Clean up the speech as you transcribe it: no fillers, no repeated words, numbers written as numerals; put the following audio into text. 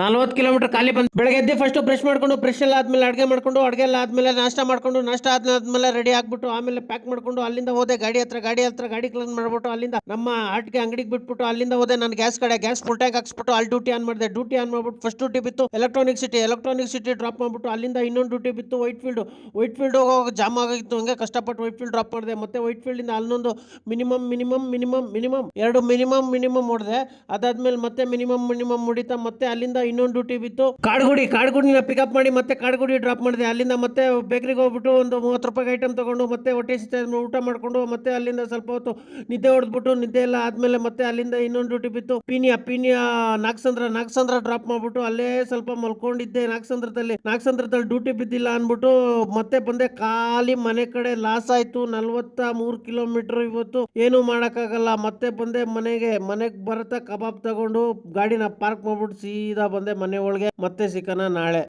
40 kilometre ಖಾಲಿ ಬಂದು ಬೆಳಗ್ಗೆ ಎದ್ದು ಫಸ್ಟ್ ಬ್ರಷ್ ಮಾಡ್ಕೊಂಡು ಬ್ರಷ್ ಎಲ್ಲ ಆದ್ಮೇಲೆ ಅಡುಗೆ ಎಲ್ಲ ಆದ್ಮೇಲೆ ನಾಷ್ಟ ಮಾಡ್ಕೊಂಡು ನಾಷ್ಟ ಆದ್ಮೇಲೆ ರೆಡಿ ಆಗ್ಬಿಟ್ಟು ಆಮೇಲೆ ಪ್ಯಾಕ್ ಮಾಡ್ಕೊಂಡು ಅಲ್ಲಿಂದ ಹೋದೆ ಗಾಡಿ ಕ್ಲೀನ್ ಮಾಡ್ಬಿಟ್ಟು ಅಲ್ಲಿಂದ ನಮ್ಮ ಆಟ್ಗೆ ಅಂಗಡಿಗೆ ಬಿಟ್ಬಿಟ್ಟು ಅಲ್ಲಿಂದ ಹೋದೆ ನಾನು ಗ್ಯಾಸ್ ಫುಲ್ ಟ್ಯಾಂಕ್ ಹಾಕ್ಸ್ಬಿಟ್ಟು ಅಲ್ಲಿ ಡ್ಯೂಟಿ ಆನ್ ಮಾಡಿದೆ. ಡ್ಯೂಟಿ ಆನ್ ಮಾಡ್ಬಿಟ್ಟು ಫಸ್ಟ್ ಡ್ಯೂಟಿ ಬಿತ್ತು ಎಲೆಕ್ಟ್ರಾನಿಕ್ ಸಿಟಿ ಡ್ರಾಪ್ ಮಾಡ್ಬಿಟ್ಟು ಅಲ್ಲಿಂದ ಇನ್ನೊಂದು ಡ್ಯೂಟಿ ಬಿತ್ತು ವೈಟ್ ಫೀಲ್ಡ್ ಹೋಗೋ ಜಾಮ್ ಆಗಿತ್ತು. ಹಂಗೆ ಕಷ್ಟಪಟ್ಟು ವೈಟ್ ಫೀಲ್ಡ್ ಡ್ರಾಪ್ ಮಾಡಿದೆ. ಮತ್ತೆ ವೈಟ್ ಫೀಲ್ಡ್ ಇಂದ ಅಲ್ಲೊಂದು ಎರಡು ಮಿನಿಮಮ್ ಹೊಡೆದೆ. ಅದಾದ್ಮೇಲೆ ಮತ್ತೆ ಮಿನಿಮಮ್ ಮುಡಿತಾ ಮತ್ತೆ ಅಲ್ಲಿಂದ ಇನ್ನೊಂದು ಡ್ಯೂಟಿ ಬಿತ್ತು ಕಾಡ್ಗುಡಿನ ಪಿಕಪ್ ಮಾಡಿ ಮತ್ತೆ ಕಾಡ್ಗುಡಿ ಡ್ರಾಪ್ ಮಾಡಿದೆ. ಅಲ್ಲಿಂದ ಮತ್ತೆ ಬೇಕರಿಗೆ ಹೋಗ್ಬಿಟ್ಟು ಒಂದು 30 ರೂಪಾಯಿ ಐಟಮ್ ತಗೊಂಡು ಮತ್ತೆ ಹೊಟ್ಟೆ ಊಟ ಮಾಡ್ಕೊಂಡು ಮತ್ತೆ ಅಲ್ಲಿಂದ ಸ್ವಲ್ಪ ಹೊತ್ತು ನಿದ್ದೆ ಹೊಡೆದ್ಬಿಟ್ಟು ನಿದ್ದೆ ಎಲ್ಲ ಆದ್ಮೇಲೆ ಮತ್ತೆ ಅಲ್ಲಿಂದ ಇನ್ನೊಂದು ಡ್ಯೂಟಿ ಬಿತ್ತು ಪೀನಿಯ ನಾಗಸಂದ್ರ ಡ್ರಾಪ್ ಮಾಡ್ಬಿಟ್ಟು ಅಲ್ಲೇ ಸ್ವಲ್ಪ ಮಲ್ಕೊಂಡಿದ್ದೆ. ನಾಗಸಂದ್ರದಲ್ಲಿ ಡ್ಯೂಟಿ ಬಿದ್ದಿಲ್ಲ ಅನ್ಬಿಟ್ಟು ಮತ್ತೆ ಬಂದೆ. ಖಾಲಿ ಮನೆ ಕಡೆ ಲಾಸ್ ಆಯ್ತು. 43 ಕಿಲೋಮೀಟರ್ ಇವತ್ತು ಏನು ಮಾಡಕ್ಕಾಗಲ್ಲ. ಮತ್ತೆ ಬಂದೆ ಮನೆಗೆ ಬರತ್ತಾ ಕಬಾಬ್ ತಗೊಂಡು ಗಾಡಿನ ಪಾರ್ಕ್ ಮಾಡ್ಬಿಟ್ಟು ಸೀದಾ ಬಂದೆ ಮನೆ ಒಳಗೆ. ಮತ್ತೆ ಸಿಕ್ಕನ ನಾಳೆ.